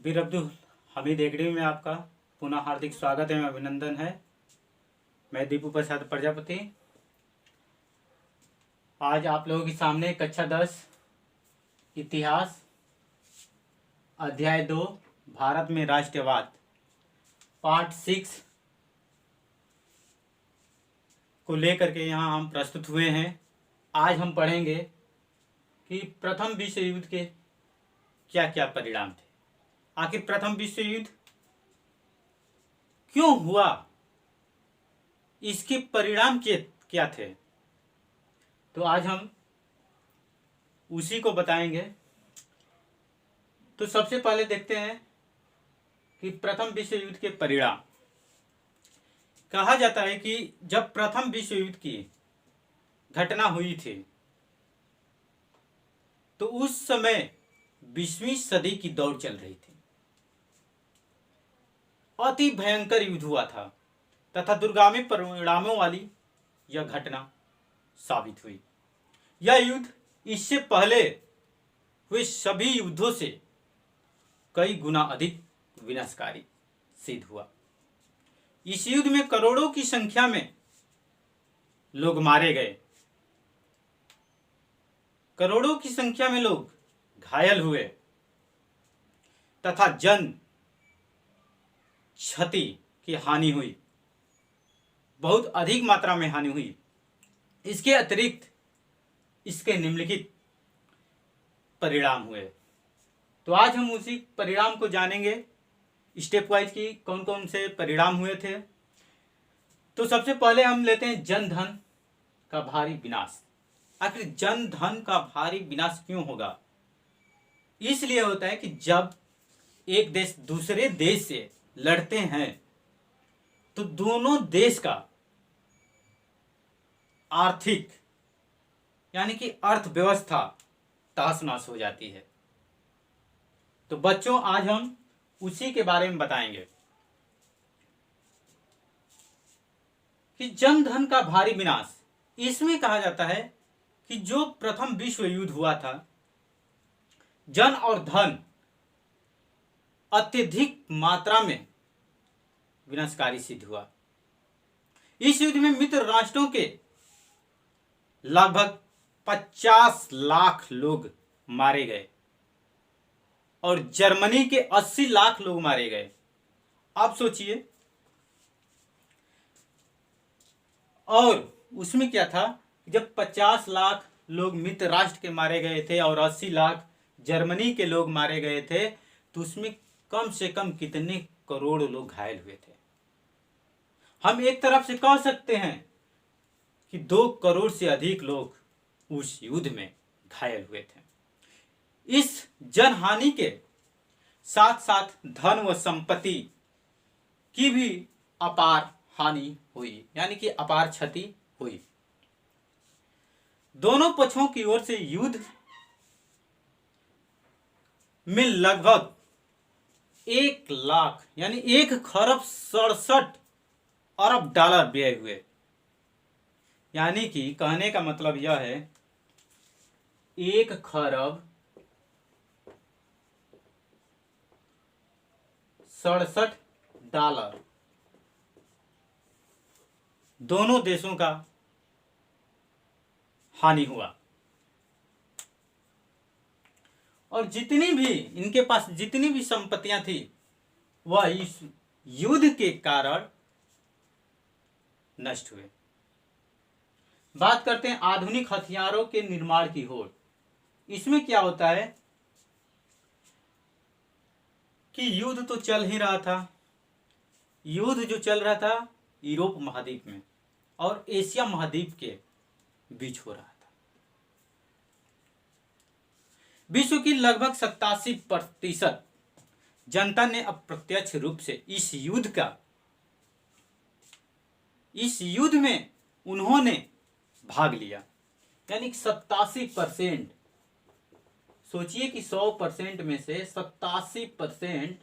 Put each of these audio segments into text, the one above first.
बीर Abdul Hamid academy में आपका पुनः हार्दिक स्वागत है, अभिनंदन है। मैं दीपू प्रसाद प्रजापति आज आप लोगों के सामने कक्षा 10 इतिहास अध्याय 2 भारत में राष्ट्रवाद पार्ट 6 को लेकर के यहाँ हम प्रस्तुत हुए हैं। आज हम पढ़ेंगे कि प्रथम विश्व युद्ध के क्या क्या परिणाम थे। आखिर प्रथम विश्व युद्ध क्यों हुआ, इसके परिणाम क्या थे, तो आज हम उसी को बताएंगे। तो सबसे पहले देखते हैं कि प्रथम विश्व युद्ध के परिणाम। कहा जाता है कि जब प्रथम विश्व युद्ध की घटना हुई थी तो उस समय 20वीं सदी की दौड़ चल रही थी। अति भयंकर युद्ध हुआ था तथा दूरगामी परिणामों वाली यह घटना साबित हुई। यह युद्ध इससे पहले हुए सभी युद्धों से कई गुना अधिक विनाशकारी सिद्ध हुआ। इस युद्ध में करोड़ों की संख्या में लोग मारे गए, करोड़ों की संख्या में लोग घायल हुए तथा जन क्षति की हानि हुई, बहुत अधिक मात्रा में हानि हुई। इसके अतिरिक्त इसके निम्नलिखित परिणाम हुए। तो आज हम उसी परिणाम को जानेंगे स्टेप वाइज की कौन कौन से परिणाम हुए थे। तो सबसे पहले हम लेते हैं जन धन का भारी विनाश। आखिर जन धन का भारी विनाश क्यों होगा? इसलिए होता है कि जब एक देश दूसरे देश से लड़ते हैं तो दोनों देश का आर्थिक यानी कि अर्थव्यवस्था तहस नहस हो जाती है। तो बच्चों आज हम उसी के बारे में बताएंगे कि जन धन का भारी विनाश। इसमें कहा जाता है कि जो प्रथम विश्व युद्ध हुआ था, जन और धन अत्यधिक मात्रा में विनाशकारी सिद्ध हुआ। इस युद्ध में मित्र राष्ट्रों के लगभग 50 लाख लोग मारे गए और जर्मनी के 80 लाख लोग मारे गए। आप सोचिए, और उसमें क्या था, जब 50 लाख लोग मित्र राष्ट्र के मारे गए थे और 80 लाख जर्मनी के लोग मारे गए थे, तो उसमें कम से कम कितने करोड़ लोग घायल हुए थे। हम एक तरफ से कह सकते हैं कि 2 करोड़ से अधिक लोग उस युद्ध में घायल हुए थे। इस जनहानि के साथ साथ धन व संपत्ति की भी अपार हानि हुई, यानी कि अपार क्षति हुई। दोनों पक्षों की ओर से युद्ध में लगभग 1 लाख यानी 1 खरब 67 अरब डॉलर व्यय हुए। यानी कि कहने का मतलब यह है 1 खरब 67 डॉलर दोनों देशों का हानि हुआ। और जितनी भी इनके पास जितनी भी संपत्तियां थी वह इस युद्ध के कारण नष्ट हुए। बात करते हैं आधुनिक हथियारों के निर्माण की ओर। इसमें क्या होता है कि युद्ध तो चल ही रहा था। युद्ध जो चल रहा था यूरोप महाद्वीप में और एशिया महाद्वीप के बीच हो रहा था। विश्व की लगभग 87% जनता ने अप्रत्यक्ष रूप से इस युद्ध में उन्होंने भाग लिया। यानी 87%। सोचिए कि 100% में से 87%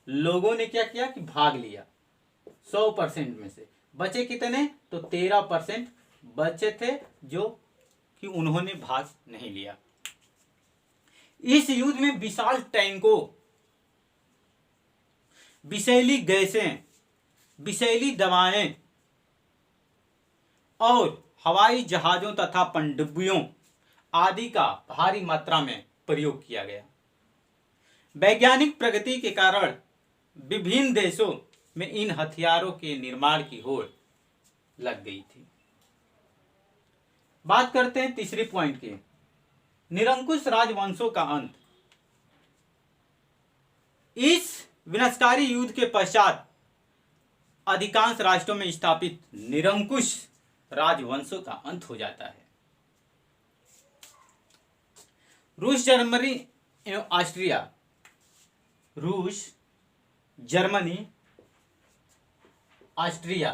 लोगों ने क्या किया कि भाग लिया। 100% में से बचे कितने, तो 13% बचे थे जो कि उन्होंने भाग नहीं लिया। इस युद्ध में विशाल टैंकों विषैली गैसें, विषैली दवाएं और हवाई जहाजों तथा पनडुब्बियों आदि का भारी मात्रा में प्रयोग किया गया। वैज्ञानिक प्रगति के कारण विभिन्न देशों में इन हथियारों के निर्माण की होड़ लग गई थी। बात करते हैं तीसरी पॉइंट की, निरंकुश राजवंशों का अंत। इस विनाशकारी युद्ध के पश्चात अधिकांश राष्ट्रों में स्थापित निरंकुश राजवंशों का अंत हो जाता है। रूस, जर्मनी एवं ऑस्ट्रिया, रूस, जर्मनी, ऑस्ट्रिया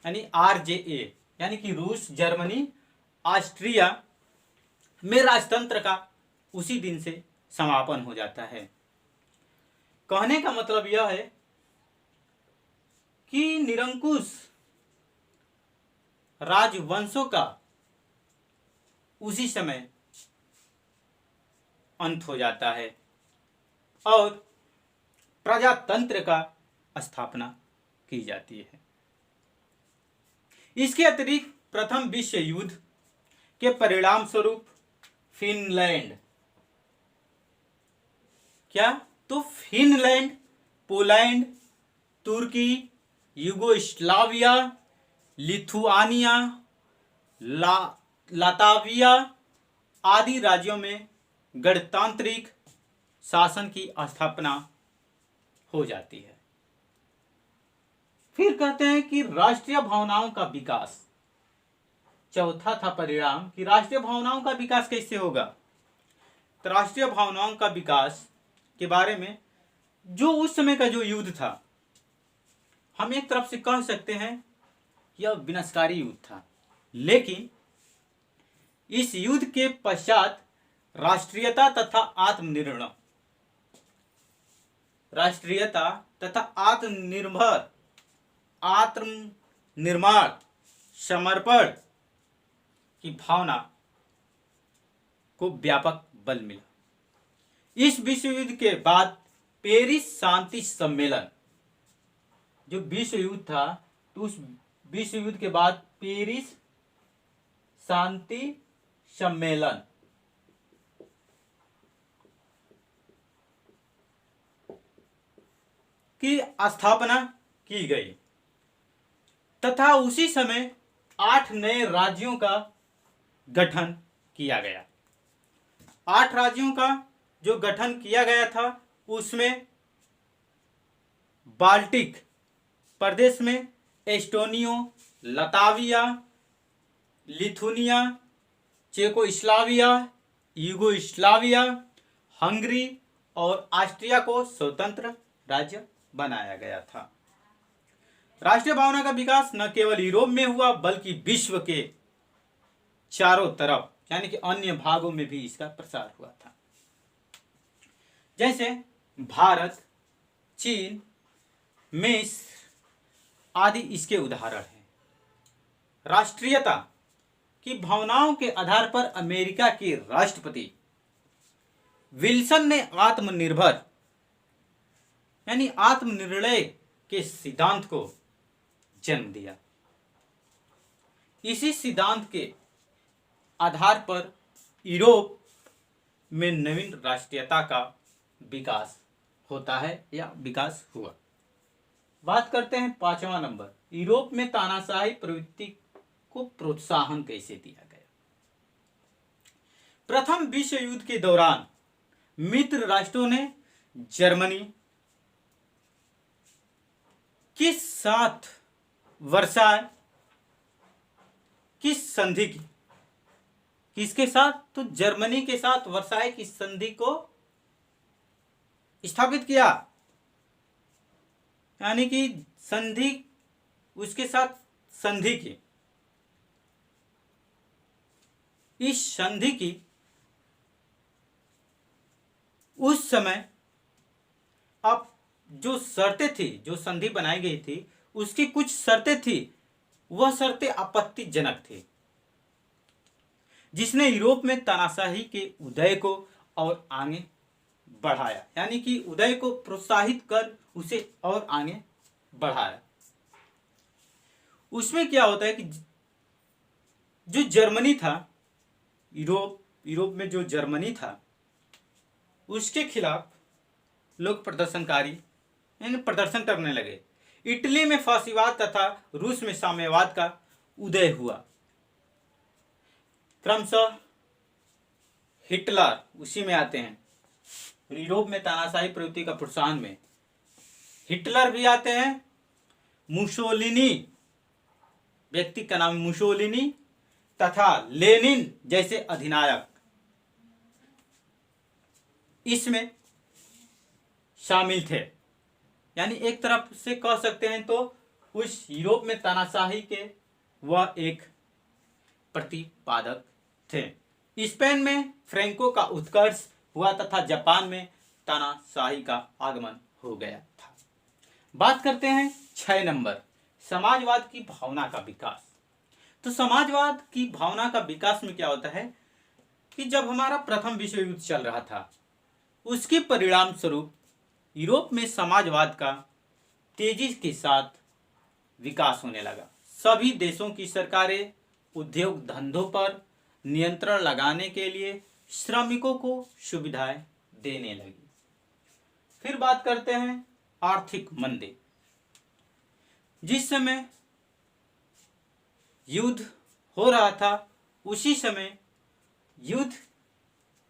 यानी RJA, यानी कि रूस, जर्मनी, ऑस्ट्रिया में राजतंत्र का उसी दिन से समापन हो जाता है। कहने का मतलब यह है कि निरंकुश राजवंशों का उसी समय अंत हो जाता है और प्रजातंत्र का स्थापना की जाती है। इसके अतिरिक्त प्रथम विश्व युद्ध के परिणाम स्वरूप फिनलैंड, क्या तो फिनलैंड, पोलैंड, तुर्की, युगोस्लाविया, लिथुआनिया, लाताविया आदि राज्यों में गणतांत्रिक शासन की स्थापना हो जाती है। फिर कहते हैं कि राष्ट्रीय भावनाओं का विकास। चौथा था परिणाम कि राष्ट्रीय भावनाओं का विकास कैसे होगा। तो राष्ट्रीय भावनाओं का विकास के बारे में जो उस समय का जो युद्ध था, हम एक तरफ से कह सकते हैं यह विनाशकारी युद्ध था, लेकिन इस युद्ध के पश्चात राष्ट्रीयता तथा आत्मनिर्भर, राष्ट्रीयता तथा आत्मनिर्माण, समर्पण की भावना को व्यापक बल मिला। इस विश्व युद्ध के बाद पेरिस शांति सम्मेलन, जो विश्व युद्ध था, तो उस विश्व युद्ध के बाद पेरिस शांति सम्मेलन की स्थापना की गई तथा उसी समय 8 नए राज्यों का गठन किया गया। 8 राज्यों का जो गठन किया गया था उसमें बाल्टिक प्रदेश में Estonia, Latvia, Lithuania, Czechoslovakia, Yugoslavia, Hungary और ऑस्ट्रिया को स्वतंत्र राज्य बनाया गया था। राष्ट्रीय भावना का विकास न केवल यूरोप में हुआ बल्कि विश्व के चारों तरफ यानी कि अन्य भागों में भी इसका प्रसार हुआ था। जैसे भारत, चीन, मिस्र आदि इसके उदाहरण हैं। राष्ट्रीयता की भावनाओं के आधार पर अमेरिका के राष्ट्रपति विल्सन ने आत्मनिर्भर यानी आत्मनिर्णय के सिद्धांत को जन्म दिया। इसी सिद्धांत के आधार पर यूरोप में नवीन राष्ट्रीयता का विकास होता है या विकास हुआ। बात करते हैं 5वां नंबर, यूरोप में तानाशाही प्रवृत्ति को प्रोत्साहन कैसे दिया गया। प्रथम विश्व युद्ध के दौरान मित्र राष्ट्रों ने जर्मनी के साथ वर्साय की संधि की। किसके साथ? तो जर्मनी के साथ वर्साय की संधि को स्थापित किया, यानी कि संधि, उसके साथ संधि की। इस संधि की उस समय अब जो शर्तें थी, जो संधि बनाई गई थी, उसकी कुछ शर्तें थी, वह शर्तें आपत्तिजनक थी, जिसने यूरोप में तानाशाही के उदय को और आगे बढ़ाया, यानी कि उदय को प्रोत्साहित कर उसे और आगे बढ़ाया। उसमें क्या होता है कि जो जर्मनी था, यूरोप में जो जर्मनी था, उसके खिलाफ लोग प्रदर्शन करने लगे। इटली में फासीवाद तथा रूस में साम्यवाद का उदय हुआ। क्रमशः हिटलर उसी में आते हैं। यूरोप में तानाशाही प्रवृत्ति का प्रोत्साहन में हिटलर भी आते हैं। मुसोलिनी, व्यक्ति का नाम मुसोलिनी, तथा लेनिन जैसे अधिनायक इसमें शामिल थे। यानी एक तरफ से कह सकते हैं तो उस यूरोप में तानाशाही के वह एक प्रतिपादक थे। स्पेन में फ्रैंको का उत्कर्ष हुआ तथा जापान में तानाशाही का आगमन हो गया था। बात करते हैं 6 नंबर, समाजवाद की भावना का विकास। तो समाजवाद की भावना का विकास में क्या होता है कि जब हमारा प्रथम विश्व युद्ध चल रहा था, उसके परिणाम स्वरूप यूरोप में समाजवाद का तेजी के साथ विकास होने लगा। सभी देशों की सरकारें उद्योग धंधों पर नियंत्रण लगाने के लिए श्रमिकों को सुविधाएं देने लगी। फिर बात करते हैं आर्थिक मंदी। जिस समय युद्ध हो रहा था, उसी समय युद्ध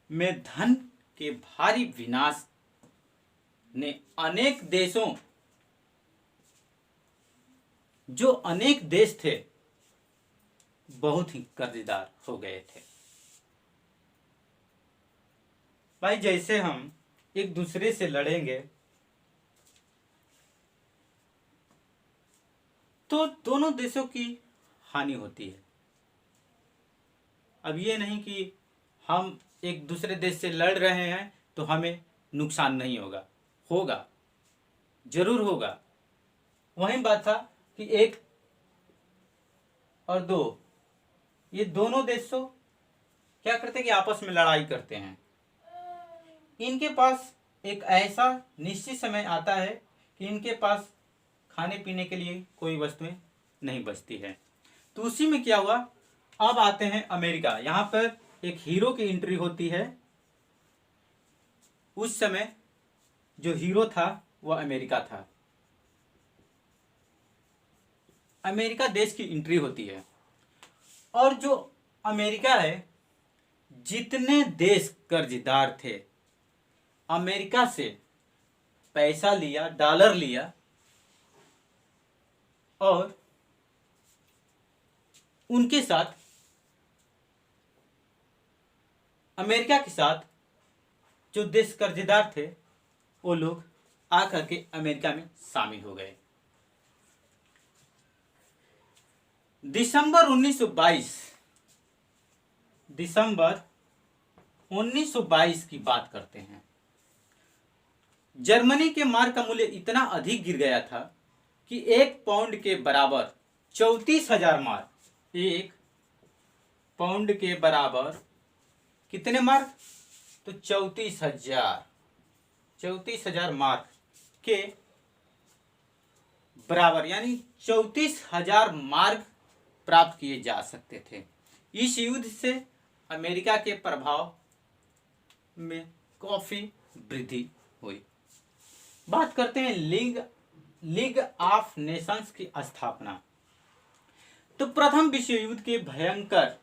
में धन के भारी विनाश ने अनेक देशों, जो अनेक देश थे, बहुत ही कर्जदार हो गए थे। भाई जैसे हम एक दूसरे से लड़ेंगे तो दोनों देशों की हानि होती है। अब ये नहीं कि हम एक दूसरे देश से लड़ रहे हैं तो हमें नुकसान नहीं होगा, होगा, जरूर होगा। वही बात था कि 1 और 2, ये दोनों देशों क्या करते हैं कि आपस में लड़ाई करते हैं। इनके पास एक ऐसा निश्चित समय आता है कि इनके पास खाने पीने के लिए कोई वस्तुएं नहीं बचती है। तो उसी में क्या हुआ, अब आते हैं अमेरिका। यहां पर एक हीरो की एंट्री होती है। उस समय जो हीरो था वह अमेरिका था। अमेरिका देश की एंट्री होती है, और जो अमेरिका है, जितने देश कर्जदार थे, अमेरिका से पैसा लिया, डॉलर लिया, और उनके साथ, अमेरिका के साथ जो देश कर्जदार थे, वो लोग आकर के अमेरिका में शामिल हो गए। दिसंबर 1922 की बात करते हैं। जर्मनी के मार्क का मूल्य इतना अधिक गिर गया था कि 1 पाउंड के बराबर 34,000 मार्क, 1 पाउंड के बराबर कितने मार्क, तो 34,000 मार्क के बराबर, यानी 34,000 मार्क प्राप्त किए जा सकते थे। इस युद्ध से अमेरिका के प्रभाव में काफी वृद्धि हुई। बात करते हैं लीग ऑफ नेशंस की स्थापना। तो प्रथम विश्व युद्ध के भयंकर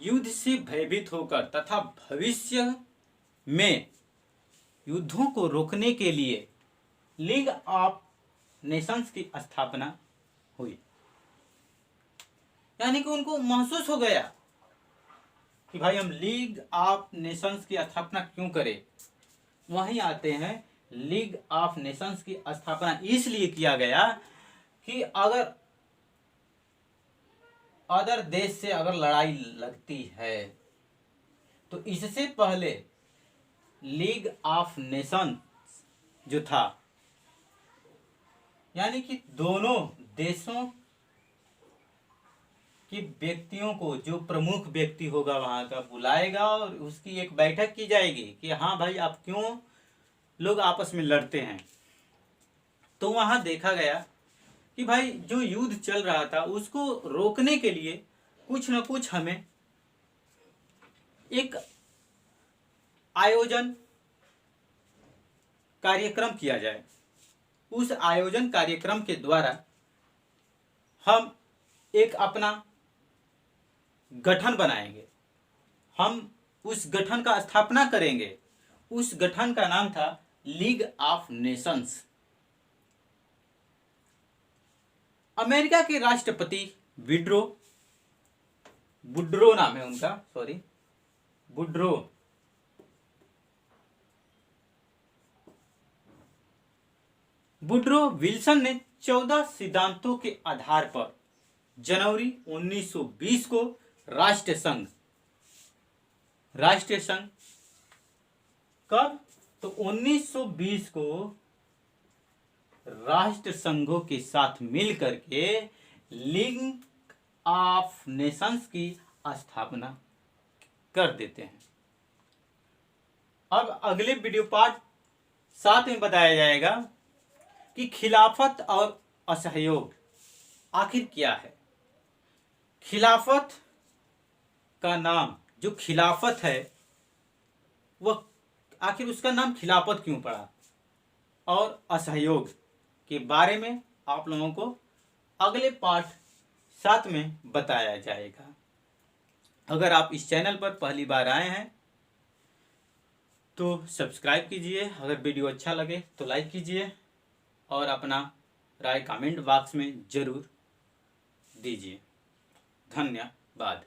युद्ध से भयभीत होकर तथा भविष्य में युद्धों को रोकने के लिए लीग ऑफ नेशंस की स्थापना हुई। यानी कि उनको महसूस हो गया कि भाई हम लीग ऑफ नेशंस की स्थापना क्यों करें। वहीं आते हैं, लीग ऑफ नेशंस की स्थापना इसलिए किया गया कि अगर अदर देश से अगर लड़ाई लगती है तो इससे पहले लीग ऑफ नेशंस जो था, यानी कि दोनों देशों कि व्यक्तियों को, जो प्रमुख व्यक्ति होगा वहाँ का, बुलाएगा और उसकी एक बैठक की जाएगी कि हाँ भाई आप क्यों लोग आपस में लड़ते हैं। तो वहाँ देखा गया कि भाई जो युद्ध चल रहा था उसको रोकने के लिए कुछ न कुछ हमें एक आयोजन कार्यक्रम किया जाए। उस आयोजन कार्यक्रम के द्वारा हम एक अपना गठन बनाएंगे, हम उस गठन का स्थापना करेंगे। उस गठन का नाम था लीग ऑफ नेशंस। अमेरिका के राष्ट्रपति वुड्रो नाम है उनका, सॉरी वुड्रो विल्सन ने 14 सिद्धांतों के आधार पर जनवरी 1920 को राष्ट्रीय संघ कब, तो 1920 को राष्ट्र संघों के साथ मिल करके लीग ऑफ नेशंस की स्थापना कर देते हैं। अब अगले वीडियो पार्ट 7 में बताया जाएगा कि खिलाफत और असहयोग आखिर क्या है। खिलाफत का नाम, जो खिलाफत है वह आखिर उसका नाम खिलाफत क्यों पड़ा, और असहयोग के बारे में आप लोगों को अगले पार्ट 7 में बताया जाएगा। अगर आप इस चैनल पर पहली बार आए हैं तो सब्सक्राइब कीजिए, अगर वीडियो अच्छा लगे तो लाइक कीजिए और अपना राय कमेंट बॉक्स में जरूर दीजिए। धन्यवाद।